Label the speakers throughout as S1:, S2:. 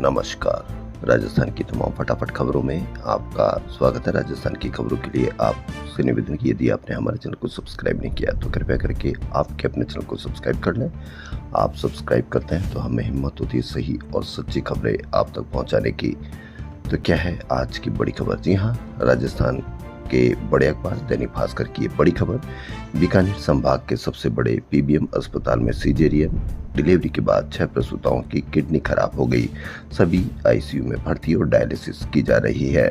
S1: नमस्कार। राजस्थान की तमाम फटाफट खबरों में आपका स्वागत है। राजस्थान की खबरों के लिए आपसे निवेदन की यदि आपने हमारे चैनल को सब्सक्राइब नहीं किया तो कृपया करके आपके अपने चैनल को सब्सक्राइब कर लें। आप सब्सक्राइब करते हैं तो हमें हिम्मत होती है सही और सच्ची खबरें आप तक पहुंचाने की। तो क्या है आज की बड़ी खबर? जी हाँ, राजस्थान के बड़े अखबार दैनिक भास्कर की बड़ी खबर, बीकानेर संभाग के सबसे बड़े पीबीएम अस्पताल में सीजेरियन डिलीवरी के बाद 6 प्रसूताओं की किडनी खराब हो गई। सभी आईसीयू में भर्ती और डायलिसिस की जा रही है।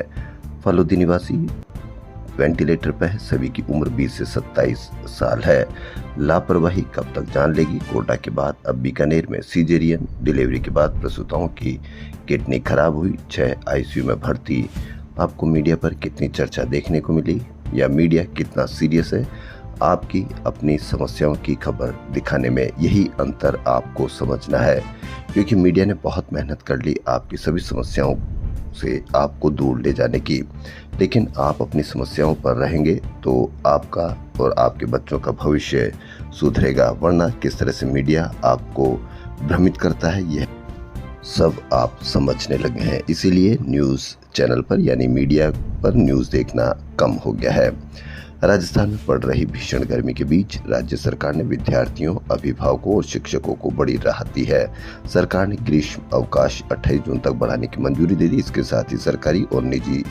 S1: फलोदी निवासी वेंटिलेटर पर है। सभी की उम्र 20 से 27 साल है। लापरवाही कब तक जान लेगी? कोटा के बाद अब बीकानेर में सीजेरियन डिलीवरी के बाद प्रसूताओं की किडनी खराब हुई, 6 आईसीयू में भर्ती। आपको मीडिया पर कितनी चर्चा देखने को मिली या मीडिया कितना सीरियस है आपकी अपनी समस्याओं की खबर दिखाने में, यही अंतर आपको समझना है। क्योंकि मीडिया ने बहुत मेहनत कर ली आपकी सभी समस्याओं से आपको दूर ले जाने की, लेकिन आप अपनी समस्याओं पर रहेंगे तो आपका और आपके बच्चों का भविष्य सुधरेगा। वरना किस तरह से मीडिया आपको भ्रमित करता है यह सब आप समझने लगे हैं। इसीलिए न्यूज़ चैनल पर यानी मीडिया पर न्यूज़ देखना कम हो गया है। राजस्थान में पड़ रही भीषण गर्मी के बीच राज्य सरकार ने विद्यार्थियों, अभिभावकों और शिक्षकों को बड़ी राहत दी है। सरकार ने ग्रीष्म अवकाश 28 जून तक बढ़ाने की मंजूरी दे दी। इसके साथ ही सरकारी और निजी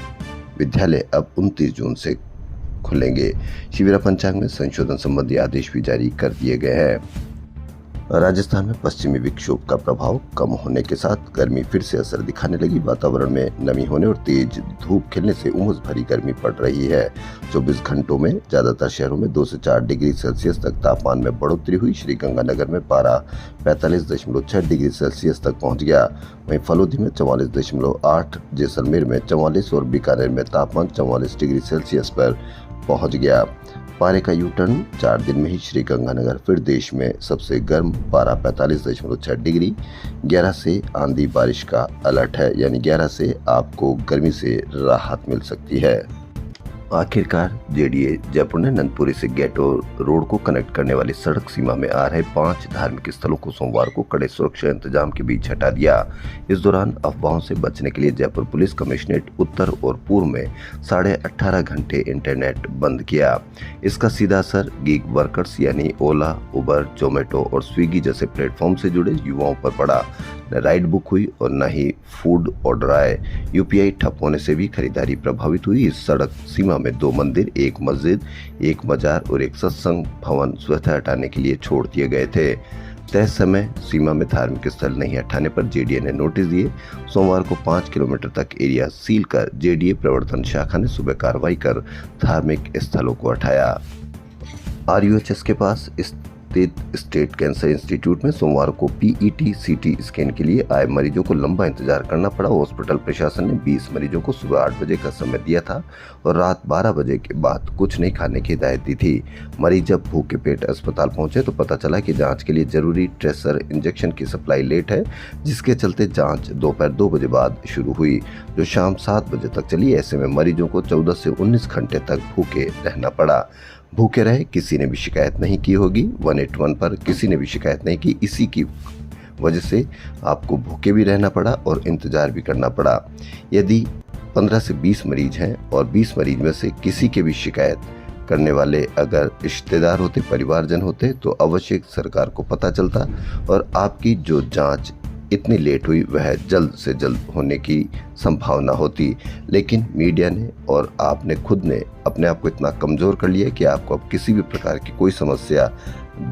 S1: विद्यालय अब 29 जून से खुलेंगे। शिविरा पंचांग में संशोधन संबंधी आदेश भी जारी कर दिए गए हैं। राजस्थान में पश्चिमी विक्षोभ का प्रभाव कम होने के साथ गर्मी फिर से असर दिखाने लगी। वातावरण में नमी होने और तेज धूप खिलने से उमस भरी गर्मी पड़ रही है। 24 घंटों में ज्यादातर शहरों में 2 से 4 डिग्री सेल्सियस तक तापमान में बढ़ोतरी हुई। श्रीगंगानगर में पारा 45.6 डिग्री सेल्सियस तक पहुंच गया। वहीं फलोदी में 44.8, जैसलमेर में 44 और बीकानेर में तापमान 44 डिग्री सेल्सियस पर पहुंच गया। पारे का यू टर्न 4 दिन में ही श्रीगंगानगर फिर देश में सबसे गर्म पारा 45.6 डिग्री। 11 से आंधी बारिश का अलर्ट है, यानी 11 से आपको गर्मी से राहत मिल सकती है। आखिरकार जेडीए जयपुर ने नंदपुरी से गेटो रोड को कनेक्ट करने वाली सड़क सीमा में आ रहे 5 धार्मिक स्थलों को सोमवार को कड़े सुरक्षा इंतजाम के बीच हटा दिया। इस दौरान अफवाहों से बचने के लिए जयपुर पुलिस कमिश्नरेट उत्तर और पूर्व में 18.5 घंटे इंटरनेट बंद किया। इसका सीधा असर गीग वर्कर्स यानी ओला, उबर, जोमेटो और स्विगी जैसे प्लेटफॉर्म से जुड़े युवाओं पर पड़ा। न राइड बुक हुई और न ही फूड ऑर्डर आए। यूपीआई ठप होने से भी खरीदारी प्रभावित हुई। इस सड़क सीमा में 2 मंदिर, 1 मस्जिद, 1 मजार और 1 सत्संग भवन स्वतः हटाने के लिए छोड़ दिए गए थे। तय समय सीमा में धार्मिक स्थल नहीं हटाने पर जेडीए ने नोटिस दिए। सोमवार को 5 किलोमीटर तक एरिया सील कर जेडीए प्रवर्तन शाखा ने सुबह कार्रवाई कर धार्मिक स्थलों को हटाया। आरयूएचएस के पास स्थित स्टेट कैंसर इंस्टीट्यूट में सोमवार को पीईटी सीटी स्कैन के लिए आए मरीजों को लंबा इंतजार करना पड़ा। हॉस्पिटल प्रशासन ने 20 मरीजों को सुबह 8 बजे का समय दिया था और रात 12 बजे के बाद कुछ नहीं खाने की हिदायत दी थी। मरीज जब भूखे पेट अस्पताल पहुंचे तो पता चला कि जांच के लिए जरूरी ट्रेसर इंजेक्शन की सप्लाई लेट है, जिसके चलते जांच दोपहर 2 बजे बाद शुरू हुई, जो शाम 7 बजे तक चली। ऐसे में मरीजों को 14 से 19 घंटे तक भूखे रहना पड़ा। भूखे रहे, किसी ने भी शिकायत नहीं की होगी। 181 पर किसी ने भी शिकायत नहीं की। इसी की वजह से आपको भूखे भी रहना पड़ा और इंतजार भी करना पड़ा। यदि 15 से 20 मरीज हैं और 20 मरीज में से किसी के भी शिकायत करने वाले अगर रिश्तेदार होते, परिवारजन होते, तो अवश्य सरकार को पता चलता और आपकी जो जांच इतनी लेट हुई वह जल्द से जल्द होने की संभावना होती। लेकिन मीडिया ने और आपने खुद ने अपने आप को इतना कमज़ोर कर लिया कि आपको अब किसी भी प्रकार की कोई समस्या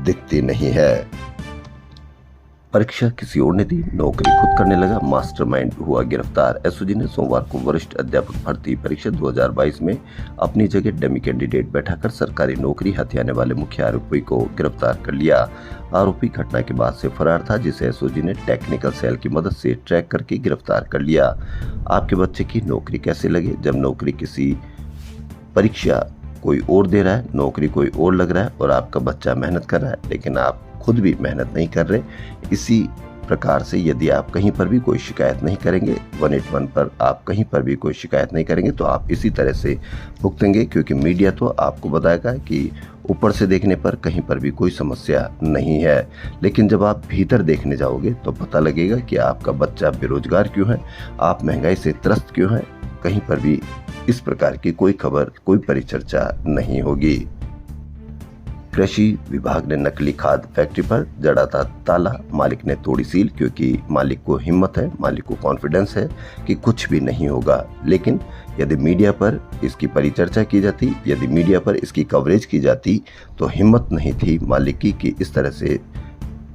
S1: दिखती नहीं है। परीक्षा किसी और ने दी, नौकरी खुद करने लगा, मास्टरमाइंड हुआ गिरफ्तार। एसओजी ने सोमवार को वरिष्ठ अध्यापक भर्ती परीक्षा 2022 में अपनी जगह डमी कैंडिडेट बैठाकर सरकारी नौकरी हथियाने वाले मुख्य आरोपी को गिरफ्तार कर लिया। आरोपी घटना के बाद से फरार था, जिसे एसओजी ने टेक्निकल सेल की मदद से ट्रैक करके गिरफ्तार कर लिया। आपके बच्चे की नौकरी कैसे लगे? जब नौकरी किसी परीक्षा कोई और दे रहा है, नौकरी कोई और लग रहा है और आपका बच्चा मेहनत कर रहा है, लेकिन आप खुद भी मेहनत नहीं कर रहे, इसी प्रकार से यदि आप कहीं पर भी कोई शिकायत नहीं करेंगे, 181 पर आप कहीं पर भी कोई शिकायत नहीं करेंगे तो आप इसी तरह से भुगतेंगे, क्योंकि मीडिया तो आपको बताएगा कि ऊपर से देखने पर कहीं पर भी कोई समस्या नहीं है, लेकिन जब आप भीतर देखने जाओगे तो पता लगेगा कि आपका बच्चा बेरोजगार क्यों है, आप महंगाई से त्रस्त क्यों हैं। कहीं पर भी इस प्रकार की कोई खबर, कोई परिचर्चा नहीं होगी। कृषि विभाग ने नकली खाद फैक्ट्री पर जड़ा था ताला, मालिक ने तोड़ी सील, क्योंकि मालिक को हिम्मत है, मालिक को कॉन्फिडेंस है कि कुछ भी नहीं होगा। लेकिन यदि मीडिया पर इसकी परिचर्चा की जाती, यदि मीडिया पर इसकी कवरेज की जाती तो हिम्मत नहीं थी मालिक की कि इस तरह से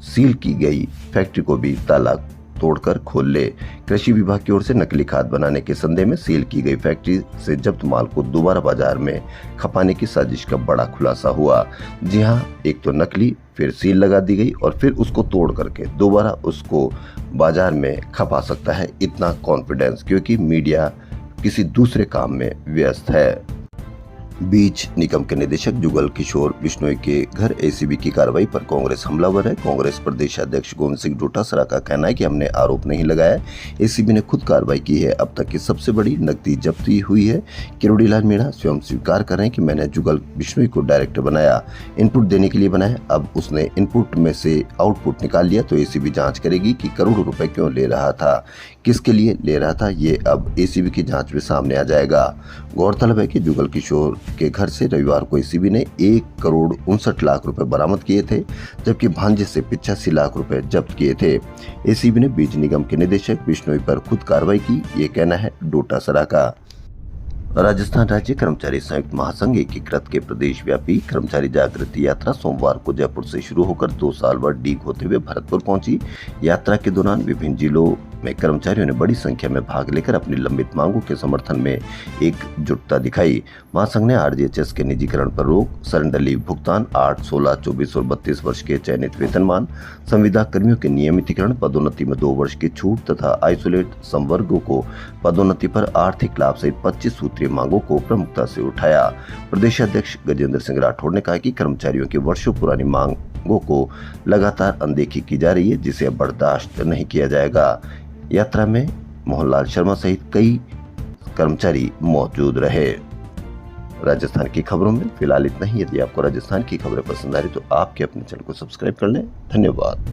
S1: सील की गई फैक्ट्री को भी ताला तोड़कर खोल ले। कृषि विभाग की ओर से नकली खाद बनाने के संदेह में सील की गई फैक्ट्री से जब्त माल को दोबारा बाजार में खपाने की साजिश का बड़ा खुलासा हुआ। जी हां, एक तो नकली, फिर सील लगा दी गई और फिर उसको तोड़ करके दोबारा उसको बाजार में खपा सकता है, इतना कॉन्फिडेंस, क्योंकि मीडिया किसी दूसरे काम में व्यस्त है। बीज निगम के निदेशक जुगल किशोर बिश्नोई के घर एसीबी की कार्रवाई पर कांग्रेस हमलावर है। कांग्रेस प्रदेश अध्यक्ष गोविंद सिंह डोटासरा का कहना है कि हमने आरोप नहीं लगाया, एसीबी ने खुद कार्रवाई की है। अब तक की सबसे बड़ी नकदी जब्ती हुई है। किरोड़ी लाल मीणा स्वयं स्वीकार कर रहे हैं कि मैंने जुगल बिश्नोई को डायरेक्टर बनाया, इनपुट देने के लिए बनाया। अब उसने इनपुट में से आउटपुट निकाल लिया तो एसीबी जांच करेगी कि करोड़ों रुपए क्यों ले रहा था, किसके लिए ले रहा था, ये अब एसीबी की जांच में सामने आ जाएगा। गौरतलब है कि जुगल किशोर के घर से रविवार को एसीबी ने 1,59,00,000 रुपए बरामद किए थे, जबकि भांजे से 85 लाख रुपए जब्त किए थे। एसीबी ने बीज निगम के निदेशक बिश्नोई पर खुद कार्रवाई की, ये कहना है डोटासरा का। राजस्थान राज्य कर्मचारी संयुक्त महासंघ एकीकृत के प्रदेश व्यापी कर्मचारी जागृति यात्रा सोमवार को जयपुर से शुरू होकर 2 साल भर डीग होते हुए भरतपुर पहुंची। यात्रा के दौरान विभिन्न जिलों में कर्मचारियों ने बड़ी संख्या में भाग लेकर अपनी लंबित मांगों के समर्थन में एकजुटता दिखाई। महासंघ ने आरजीएचएस के निजीकरण पर रोक, सरेंडर लीव भुगतान, 8, 16, 24 और 32 वर्ष के चयनित वेतनमान, संविदा कर्मियों के नियमितीकरण, पदोन्नति में 2 वर्ष की छूट तथा आइसोलेट संवर्गों को पदोन्नति पर आर्थिक लाभ सहित 25 सूत्रीय मांगों को प्रमुखता से उठाया। प्रदेश अध्यक्ष गजेंद्र सिंह राठौड़ ने कहा कि कर्मचारियों की वर्षों पुरानी मांगों को लगातार अनदेखी की जा रही है, जिसे अब बर्दाश्त नहीं किया जाएगा। यात्रा में मोहनलाल शर्मा सहित कई कर्मचारी मौजूद रहे। राजस्थान की खबरों में फिलहाल इतना ही। यदि आपको राजस्थान की खबरें पसंद आ रही तो आपके अपने चैनल को सब्सक्राइब कर लें। धन्यवाद।